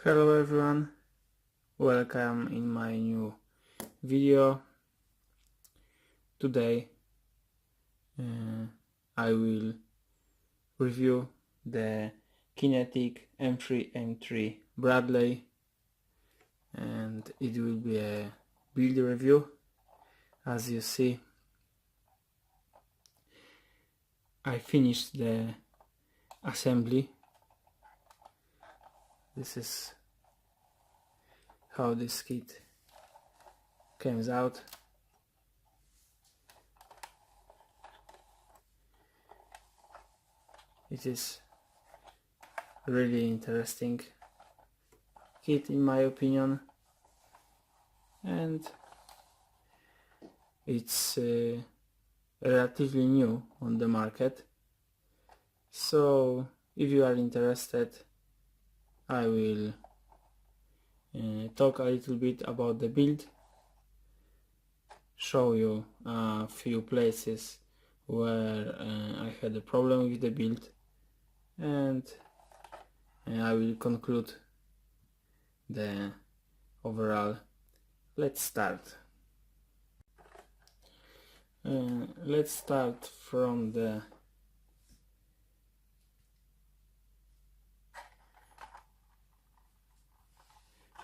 Hello everyone, welcome in my new video. Today I will review the Kinetic M3A3 Bradley, and it will be a build review. As you see, I finished the assembly. This is how this kit comes out. It is really interesting kit in my opinion, and it's relatively new on the market. So if you are interested, I will talk a little bit about the build, show you a few places where I had a problem with the build, and I will conclude the overall. Let's start. Let's start from the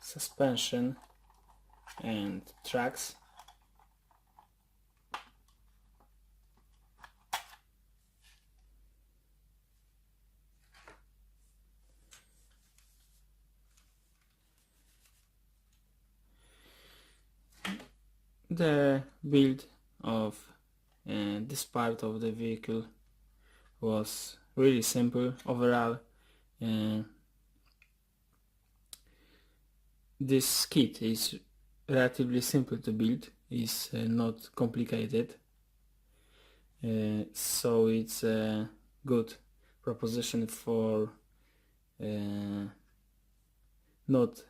suspension and tracks. The build of this part of the vehicle was really simple overall. This kit is relatively simple to build, is not complicated, so it's a good proposition for not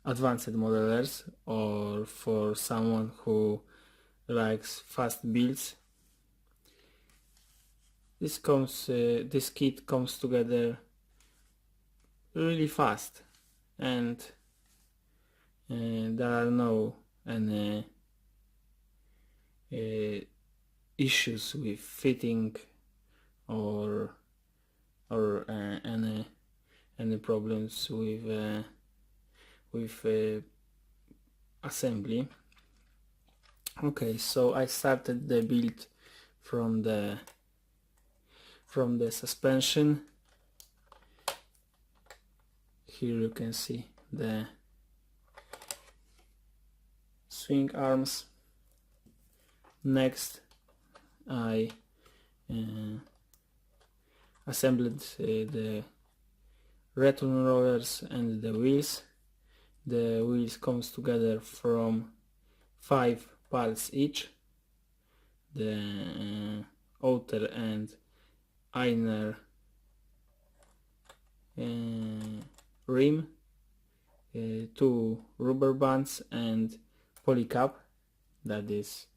advanced modelers or for someone who likes fast builds. This kit comes together really fast, and there are no any issues with fitting or any problems with assembly. Okay, so I started the build from the suspension. Here you can see the swing arms. Next I assembled the return rollers and the wheels. The wheels comes together from 5 parts each: the outer and inner rim, 2 rubber bands and polycap that is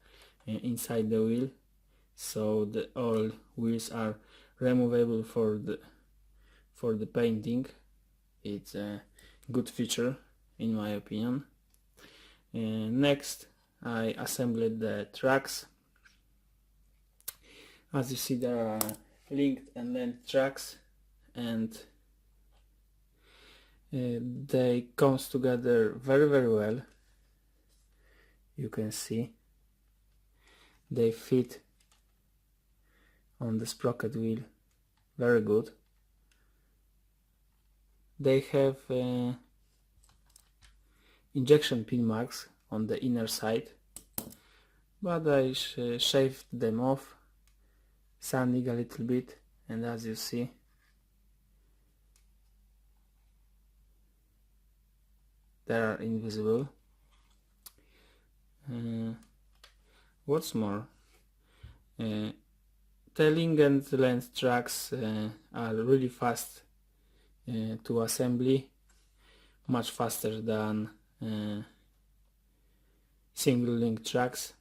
inside the wheel, so all wheels are removable for the painting. It's a good feature in my opinion. Next I assembled the tracks. As you see, there are linked and length tracks, and they comes together very well. You can see they fit on the sprocket wheel very good. They have injection pin marks on the inner side, but I shaved them off, sanding a little bit, and as you see, they are invisible. What's more, tailing and length tracks are really fast to assembly, much faster than single link tracks.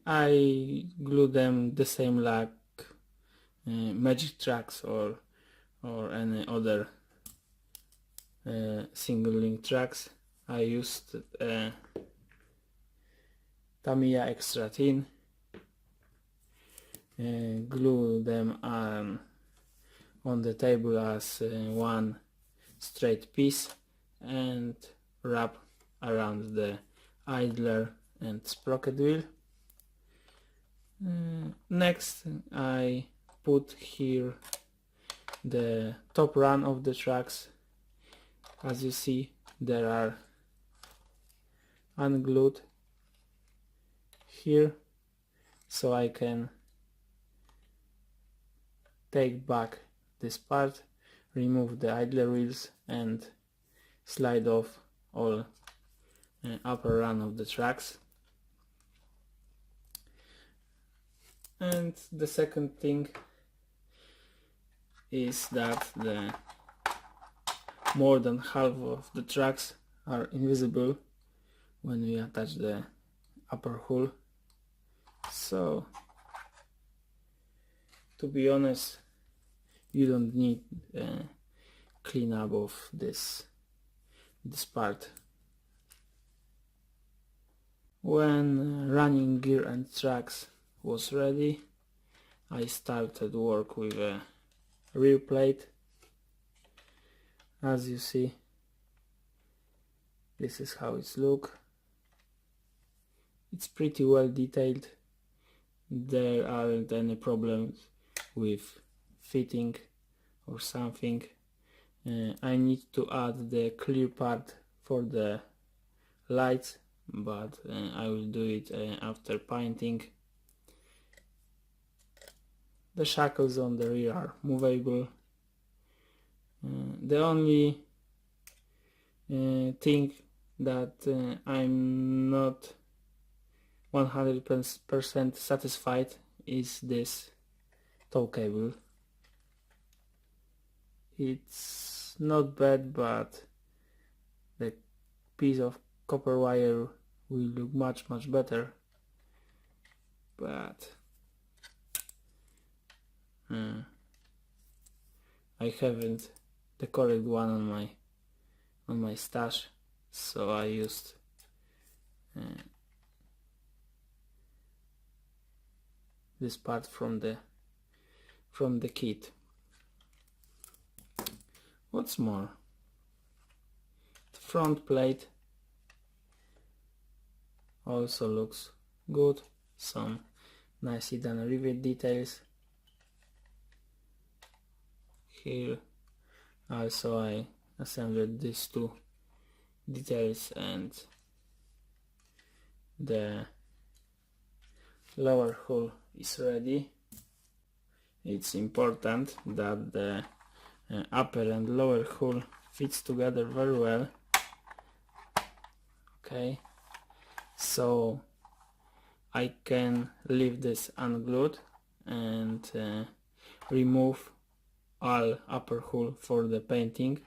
I glue them the same like magic tracks or any other single link tracks. I used Tamiya extra thin, glue them on the table as one straight piece and wrap around the idler and sprocket wheel. Next I put here the top run of the tracks. As you see, there are unglued here, so I can take back this part, remove the idler wheels and slide off all upper run of the tracks. And the second thing is that the more than half of the tracks are invisible when we attach the upper hull. So to be honest, you don't need cleanup of this part. When running gear and tracks was ready, I started work with a rear plate. As you see, this is how it looks. It's pretty well detailed. There aren't any problems with fitting or something. I need to add the clear part for the lights, but I will do it after painting. The shackles on the rear are movable. The only thing that I'm not 100% satisfied is this tow cable. It's not bad, but the piece of copper wire will look much better. But I haven't the correct one on my stash, so I used this part from the kit. What's more, the front plate also looks good, some nicely done rivet details. Here also I assembled these two details, and the lower hull is ready. It's important that the upper and lower hull fits together very well. Okay, so I can leave this unglued and remove all upper hull for the painting,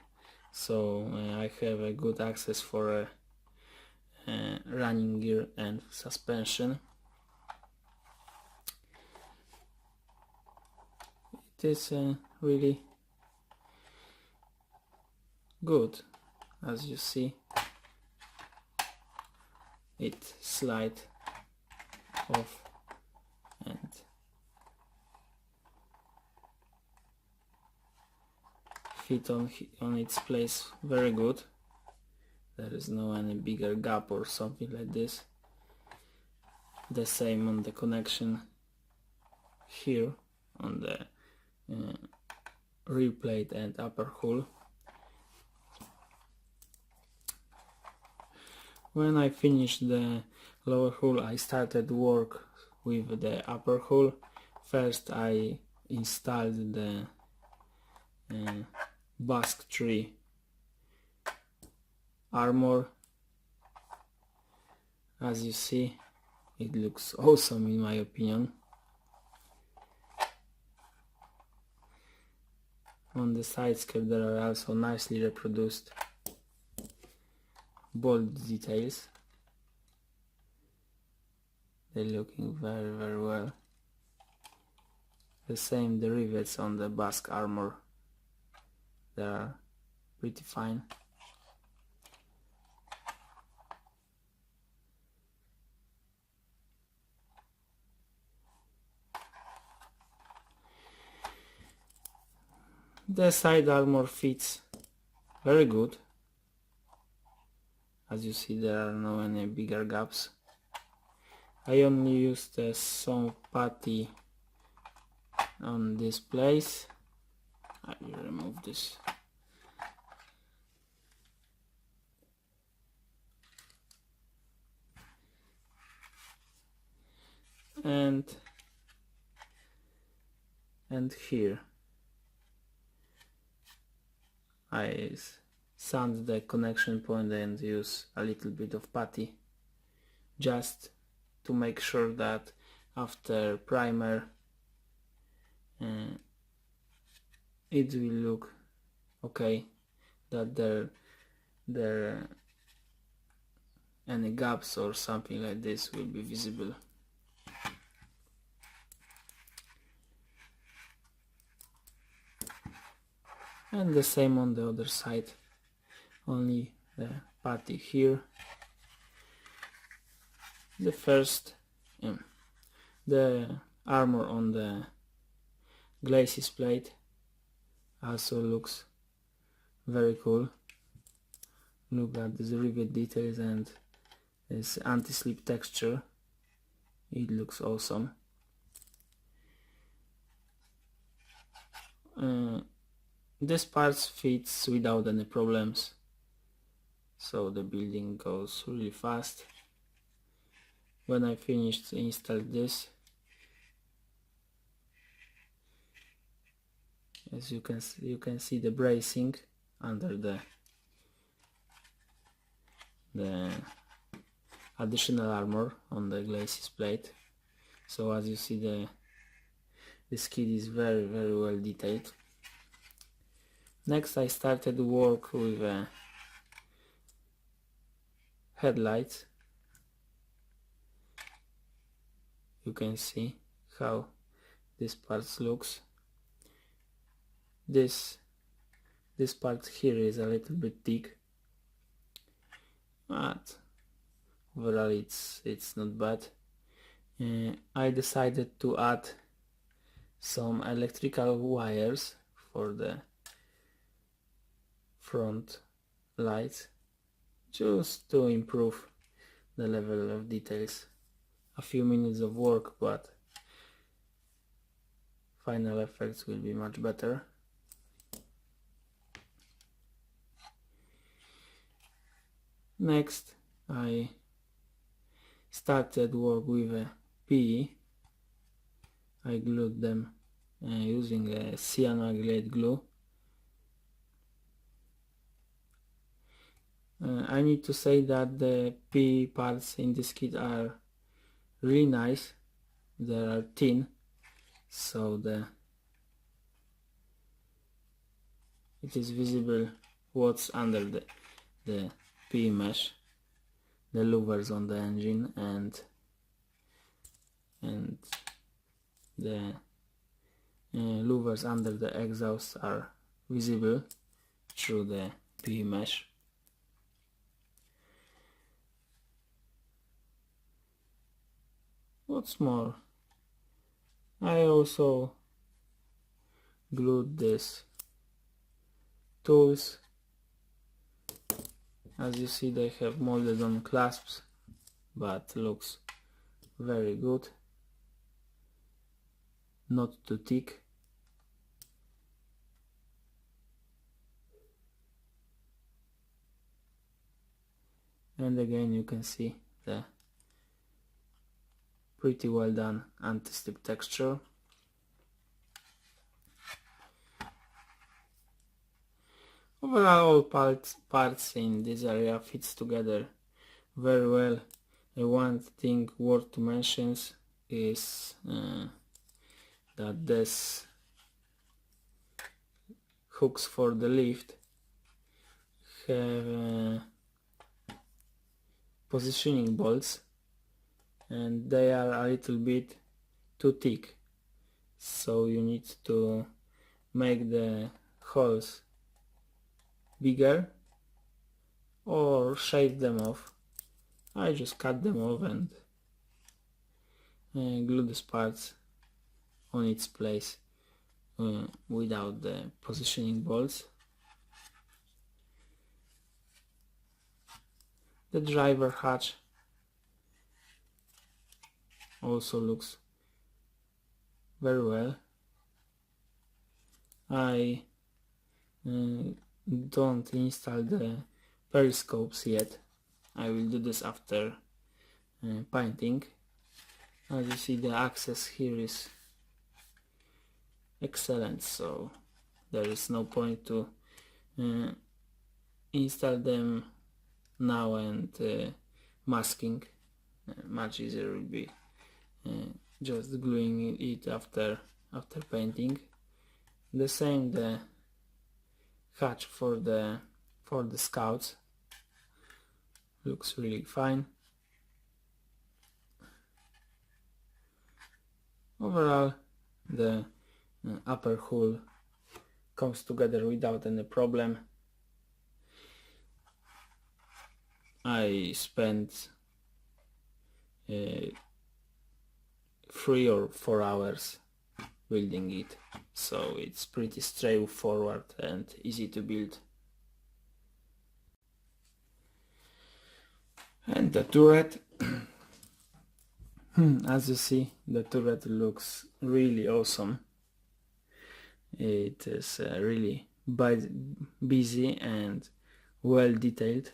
so I have a good access for running gear and suspension. It is really good. As you see, it slides off and fit on its place very good. There is no any bigger gap or something like this. The same on the connection here on the rear plate and upper hull. When I finished the lower hull, I started work with the upper hull. First I installed the Basque tree armor. As you see, it looks awesome in my opinion. On the side skirt there are also nicely reproduced bolt details. They're looking very well. The same the rivets on the Basque armor, they are pretty fine. The side armor fits very good. As you see, there are no any bigger gaps. I only used some putty on this place. I will remove this. And here I sand the connection point and use a little bit of putty just to make sure that after primer it will look okay, that there any gaps or something like this will be visible. And the same on the other side, only the putty here. The first the armor on the glacis plate also looks very cool. Look at these rivet details and this anti-slip texture. It looks awesome. This part fits without any problems, so the building goes really fast. When I finished to install this, as you can see the bracing under the additional armor on the glacis plate. So as you see, the skid is very well detailed. Next I started work with headlights. You can see how this part looks. This part here is a little bit thick, but overall it's not bad. I decided to add some electrical wires for the front lights, just to improve the level of details. A few minutes of work, but final effects will be much better. Next I started work with a PE. I glued them using a cyanoacrylate glue. I need to say that the PE parts in this kit are really nice. They are thin, so it is visible what's under the PE mesh, the louvers on the engine, and the louvers under the exhaust are visible through the PE mesh. What's more, I also glued these tools. As you see, they have molded on clasps, but looks very good, not too thick. And again you can see the pretty well done anti-slip texture. Overall, all parts in this area fits together very well. One thing worth to mention is that this hooks for the lift have positioning bolts, and they are a little bit too thick, so you need to make the holes bigger or shave them off. I just cut them off and glue these parts on its place. without the positioning bolts. The driver hatch also looks very well. I don't install the periscopes yet. I will do this after painting. As you see, the access here is excellent, so there is no point to install them now, and masking much easier will be just gluing it after painting. The same the hatch for the scouts looks really fine. Overall, the upper hull comes together without any problem. I spent 3 or 4 hours building it, so it's pretty straightforward and easy to build. And the turret, as you see, the turret looks really awesome. It is really busy and well detailed.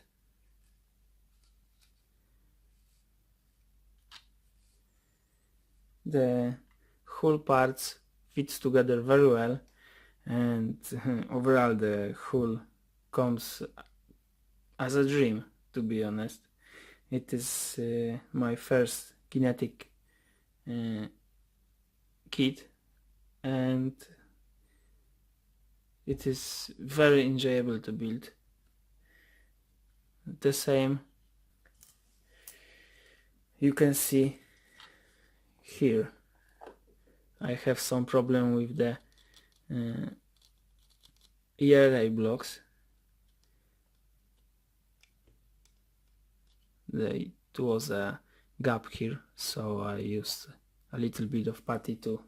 The whole parts fits together very well, and overall the hull comes as a dream, to be honest. It is my first Kinetic kit, and it is very enjoyable to build. The same you can see here. I have some problem with the ERA blocks. It was a gap here, so I used a little bit of putty to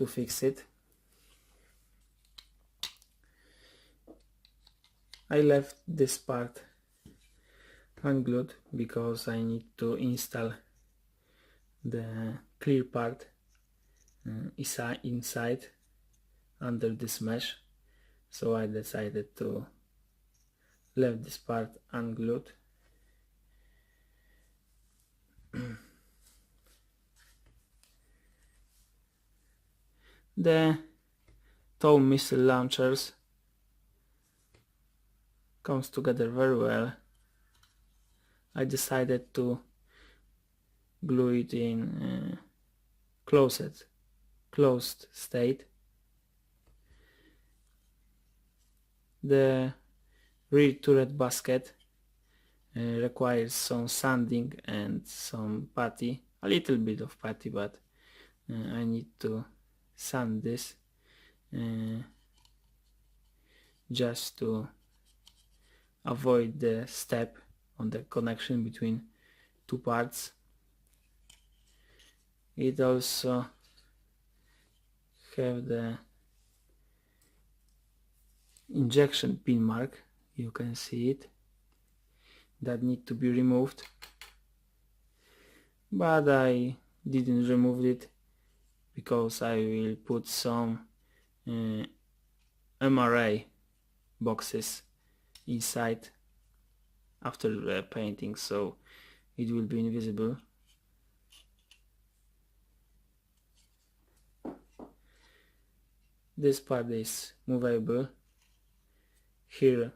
fix it. I left this part unglued because I need to install the clear part inside under this mesh, so I decided to leave this part unglued. The tow missile launchers comes together very well. I decided to glue it in closed state. The rear turret basket requires some sanding and some putty, a little bit of putty, but I need to sand this just to avoid the step on the connection between two parts. It also have the injection pin mark, you can see it, that need to be removed, but I didn't remove it because I will put some MRA boxes inside after painting, so it will be invisible. This part is movable. Here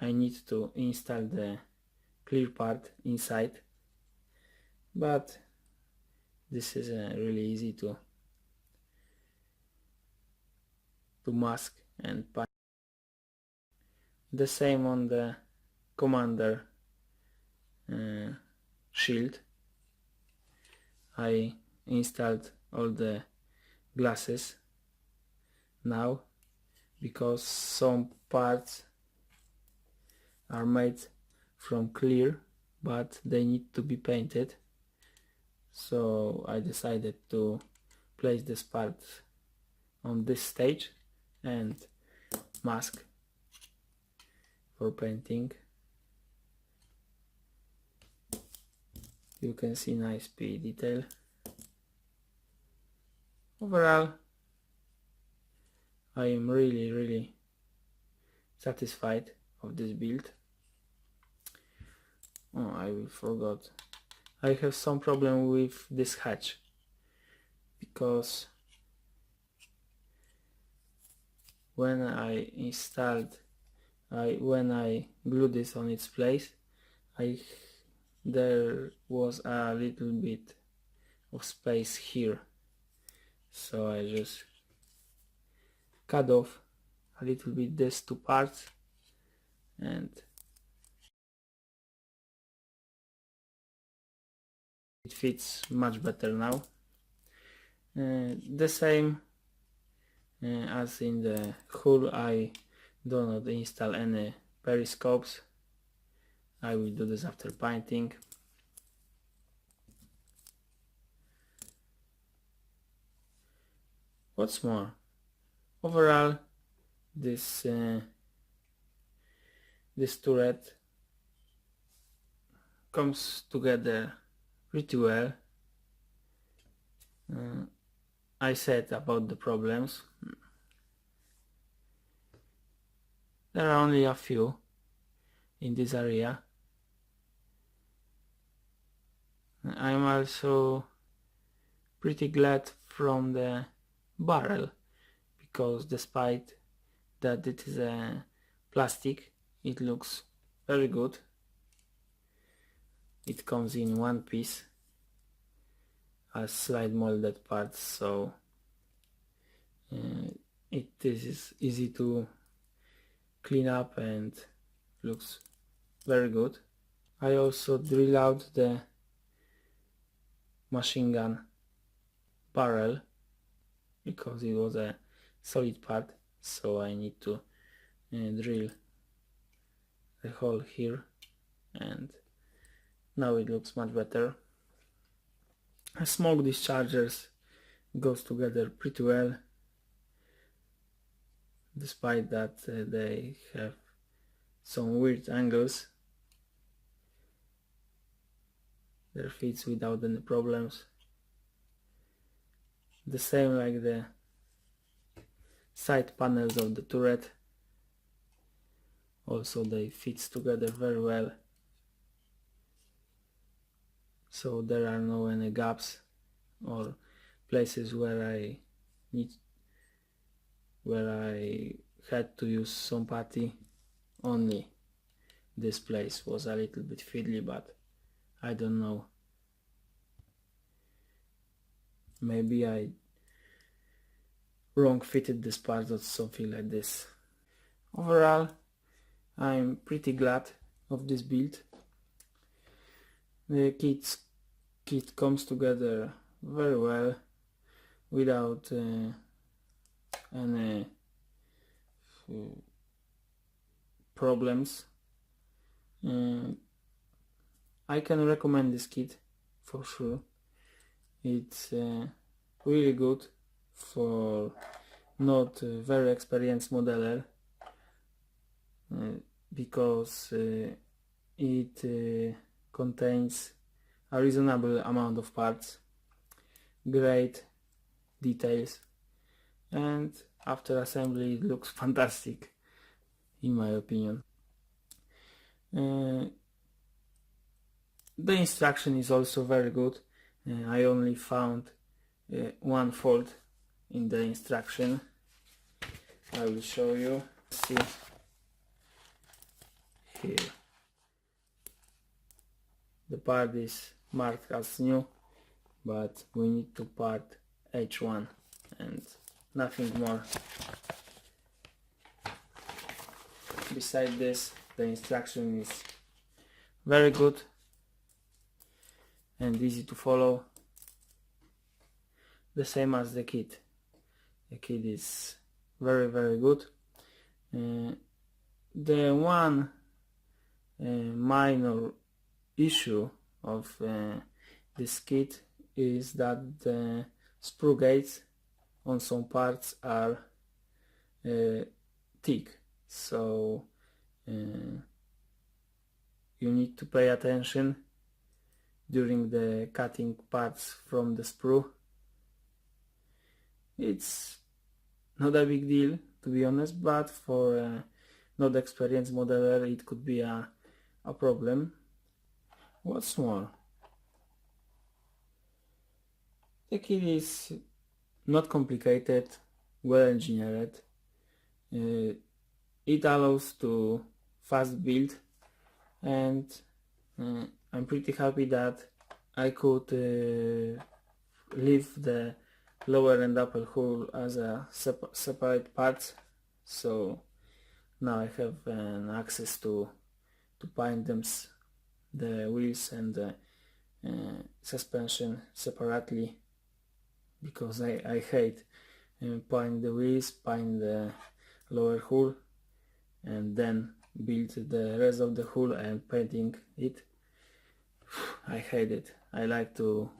I need to install the clear part inside, but this is really easy to mask and paint. The same on the commander shield. I installed all the glasses now because some parts are made from clear but they need to be painted, so I decided to place this part on this stage and mask for painting. You can see nice P detail. Overall, I am really satisfied of this build. Oh, I forgot. I have some problem with this hatch because when I when I glued this on its place, there was a little bit of space here, so I just cut off a little bit these two parts, and it fits much better now. The same as in the hull, I do not install any periscopes. I will do this after painting. What's more, overall this turret comes together pretty well. I said about the problems. There are only a few in this area. I'm also pretty glad from the barrel, because despite that it is a plastic, it looks very good. It comes in one piece as slide molded parts, so it is easy to clean up and looks very good. I also drill out the machine gun barrel because it was a solid part, so I need to drill the hole here, and now it looks much better. Smoke dischargers goes together pretty well, despite that they have some weird angles. They fits without any problems. The same like the side panels of the turret. Also they fits together very well, so there are no any gaps or places where I had to use some putty. Only this place was a little bit fiddly, but I don't know, maybe I wrong fitted this part or something like this. Overall, I'm pretty glad of this build. The kit comes together very well without any problems. I can recommend this kit for sure. It's really good for not very experienced modeler, because it contains a reasonable amount of parts, great details, and after assembly it looks fantastic in my opinion. The instruction is also very good. I only found one fault in the instruction. I will show you. See here, the part is marked as new, but we need to part H1 and nothing more. Beside this, the instruction is very good and easy to follow, the same as the kit. The kit is very good. The one minor issue of this kit is that the sprue gates on some parts are thick, so you need to pay attention during the cutting parts from the sprue. It's not a big deal, to be honest, but for a not experienced modeler it could be a problem. What's more, the kit is not complicated, well engineered. It allows to fast build, and I'm pretty happy that I could leave the lower and upper hull as a separate parts, so now I have access to paint them, the wheels and the suspension separately, because I hate paint the wheels, paint the lower hull, and then build the rest of the hull and painting it. I hate it. I like to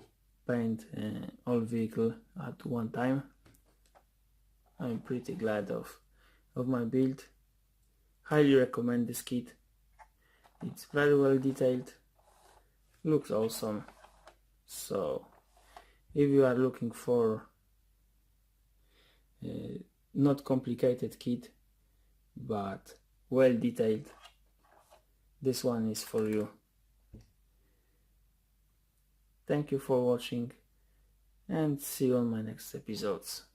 paint all vehicle at one time. I'm pretty glad of my build. Highly recommend this kit. It's very well detailed, looks awesome. So if you are looking for not complicated kit but well detailed, this one is for you. Thank you for watching, and see you on my next episodes.